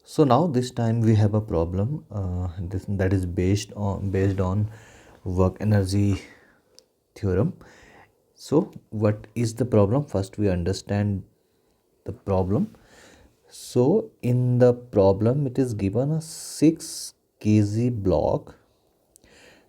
So now this time we have a problem that is based on work energy theorem. So what is the problem? First we understand the problem. So in the problem it is given a 6 kg block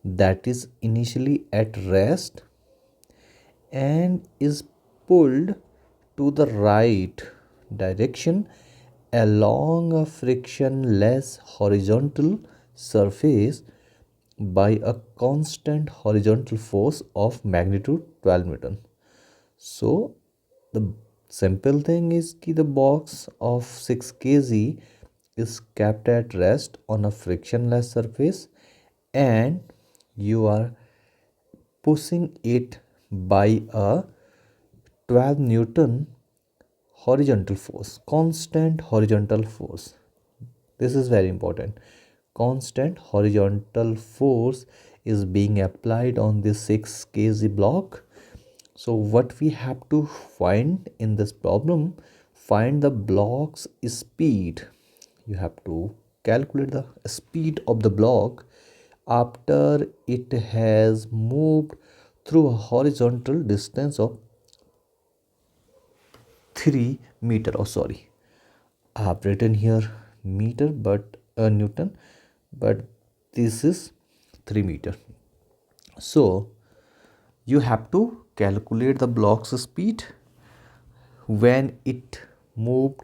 that is initially at rest and is pulled to the right direction along a frictionless horizontal surface by a constant horizontal force of magnitude 12 Newton. So the simple thing is that the box of 6 kg is kept at rest on a frictionless surface and you are pushing it by a 12 Newton horizontal force, constant horizontal force. This is very important. Constant horizontal force is being applied on this 6 kg block. So what we have to find in this problem, find the block's speed. You have to calculate the speed of the block after it has moved through a horizontal distance of 3 meter. Oh sorry, I have written here meter but Newton, but this is 3 meter. So you have to calculate the block's speed when it moved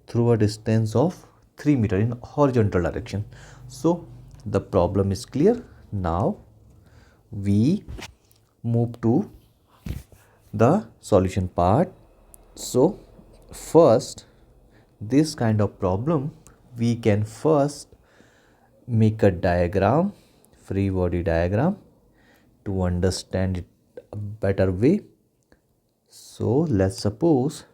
through a distance of 3 meter in horizontal direction. So the problem is clear. Now we move to the solution part. So first, this kind of problem we can first make a diagram, free body diagram, to understand it a better way. So let's suppose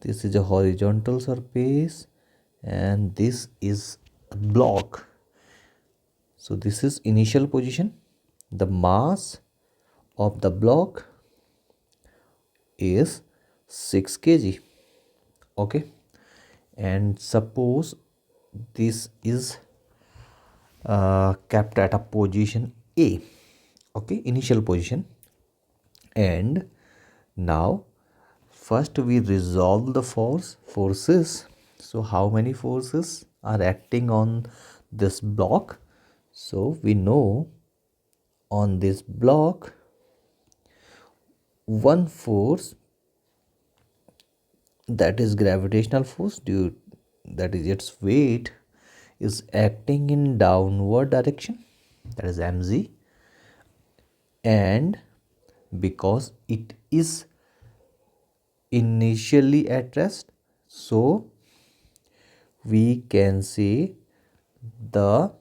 this is a horizontal surface and this is a block. So this is initial position. The mass of the block is 6 kg. Okay, and suppose this is kept at a position A. Okay, initial position. And now first we resolve the forces. So how many forces are acting on this block? So we know on this block one force, that is gravitational force, due that is its weight, is acting in downward direction, that is mg, and because it is initially at rest, so we can say the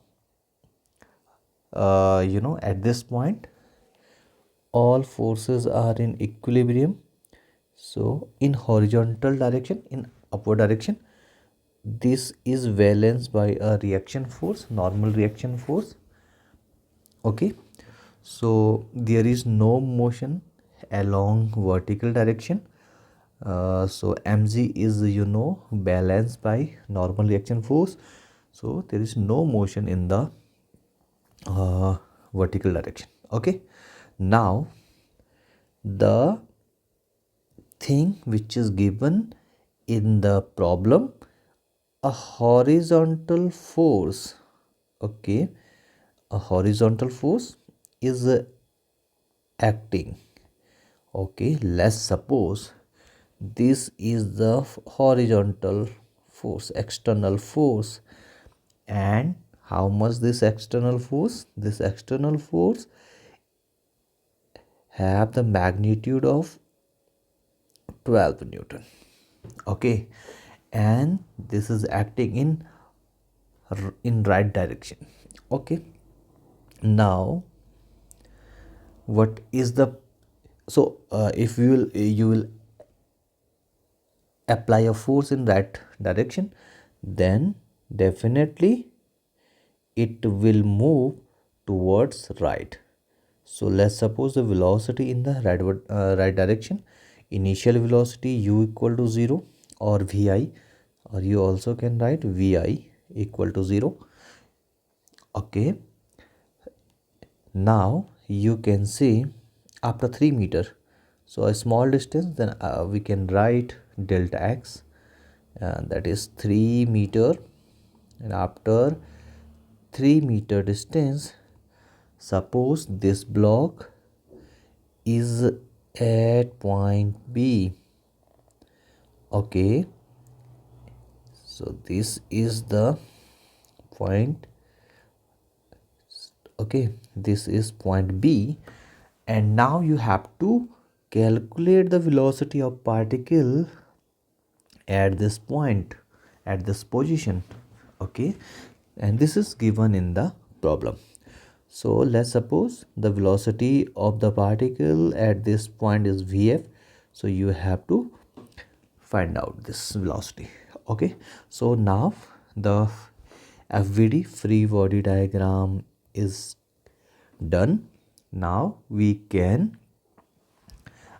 at this point all forces are in equilibrium. So in horizontal direction, in upward direction, this is balanced by a reaction force, normal reaction force. Okay, so there is no motion along vertical direction. So mg is balanced by normal reaction force, so there is no motion in the vertical direction. Okay, now the thing which is given in the problem, a horizontal force. Okay, a horizontal force is acting. Okay, let's suppose this is the horizontal force, external force. And how much this external force? This external force have the magnitude of 12 Newton. Okay, and this is acting in right direction. Okay, now what is the, so if you will apply a force in right direction, then definitely it will move towards right. So let's suppose the velocity in the right direction, initial velocity u equal to 0 or vi, or you also can write Vi equal to 0. Okay, now you can see after 3 meter, so a small distance, then we can write delta x, that is 3 meter, and after 3 meter distance, suppose this block is at point B. Okay, so this is the point. Okay, this is point B, and now you have to calculate the velocity of particle at this point, at this position. Okay, and this is given in the problem. So let's suppose the velocity of the particle at this point is Vf, so you have to find out this velocity. Okay, so now the FVD, free body diagram, is done. Now we can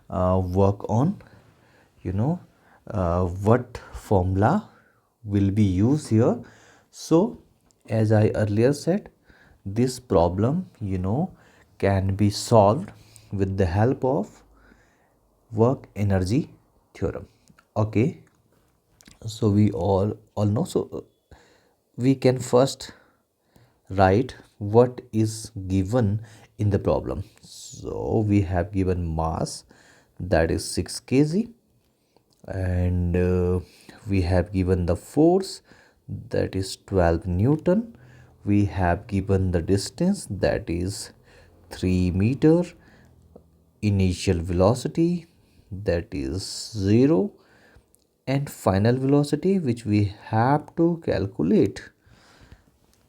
work on, what formula will be used here. So as I earlier said, this problem can be solved with the help of work energy theorem. Okay, so we all know. So we can first write what is given in the problem. So we have given mass, that is 6 kg, and we have given the force, that is 12 Newton. We have given the distance, that is 3 meter, initial velocity, that is 0, and final velocity, which we have to calculate.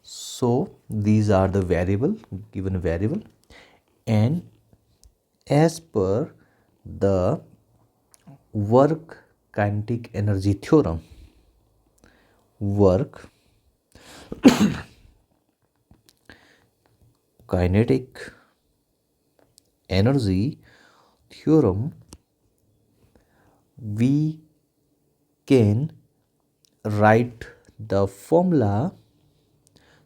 So these are the given variable, and as per the work kinetic energy theorem, work kinetic energy theorem, we can write the formula.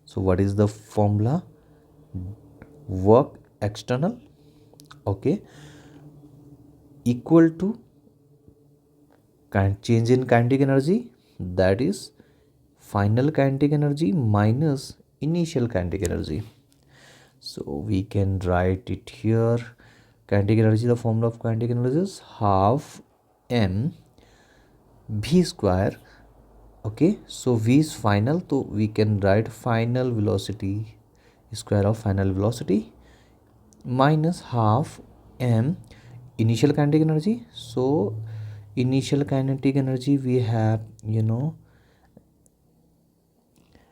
So what is the formula? Work external, okay, equal to change in kinetic energy, that is final kinetic energy minus initial kinetic energy. So we can write it here. Kinetic energy, the formula of kinetic energy is half m v square. Okay, so v is final, so we can write final velocity, square of final velocity, minus half m initial kinetic energy. So initial kinetic energy we have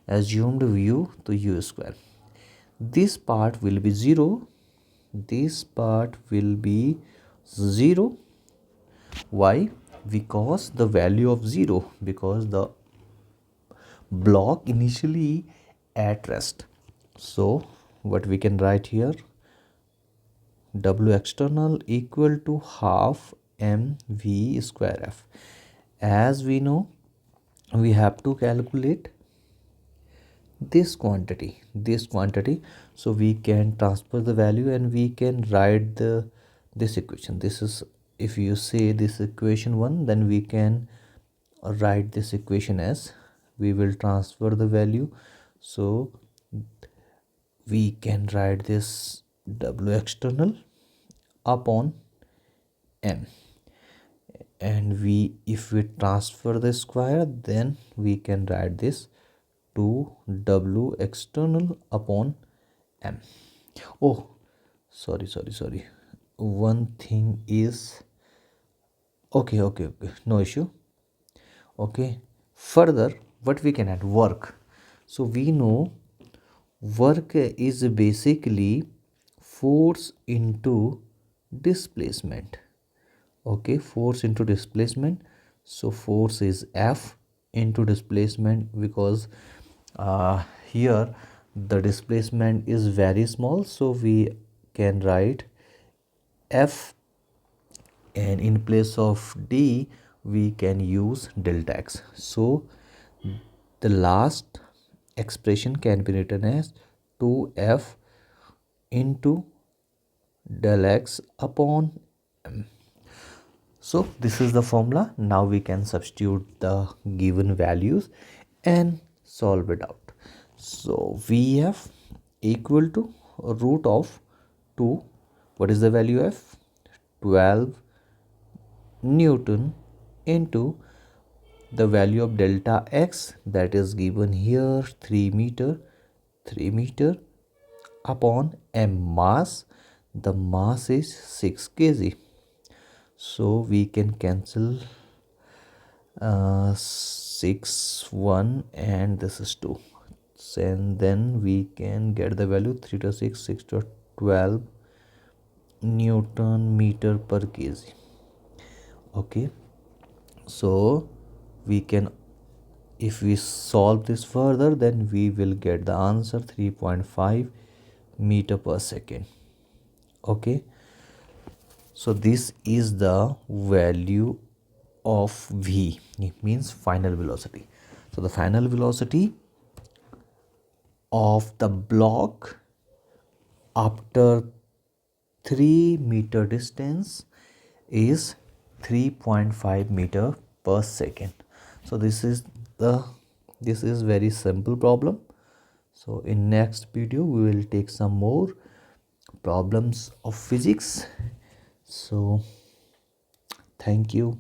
assumed u to u square. This part will be 0, this part will be 0. Why? Because the value of 0, because the block initially at rest. So what we can write here, W external equal to half mv square f. As we know, we have to calculate this quantity, so we can transfer the value and we can write this equation. This is, if you say this equation 1, then we can write this equation as, we will transfer the value, so we can write this W external upon m, and if we transfer the square, then we can write this to W external upon m. Oh, sorry, one thing is, okay, no issue. Okay, further what we can add, work. So we know work is basically force into displacement. Okay, force into displacement. So force is F into displacement, because here the displacement is very small, so we can write F, and in place of D we can use delta x. So The last expression can be written as 2f into del x upon m. So this is the formula. Now we can substitute the given values and solve it out. So Vf equal to root of 2. What is the value f? 12 Newton into the value of delta x, that is given here 3 meter, 3 meter upon m mass. The mass is 6 kg. So we can cancel 6 1 and this is 2, and then we can get the value 3 to 6, 6 to 12 Newton meter per kg. Okay, so we can, if we solve this further, then we will get the answer 3.5 meter per second. Okay, so this is the value of v, it means final velocity. So the final velocity of the block after 3 meter distance is 3.5 meter per second. So this is very simple problem. So in next video we will take some more problems of physics. So thank you.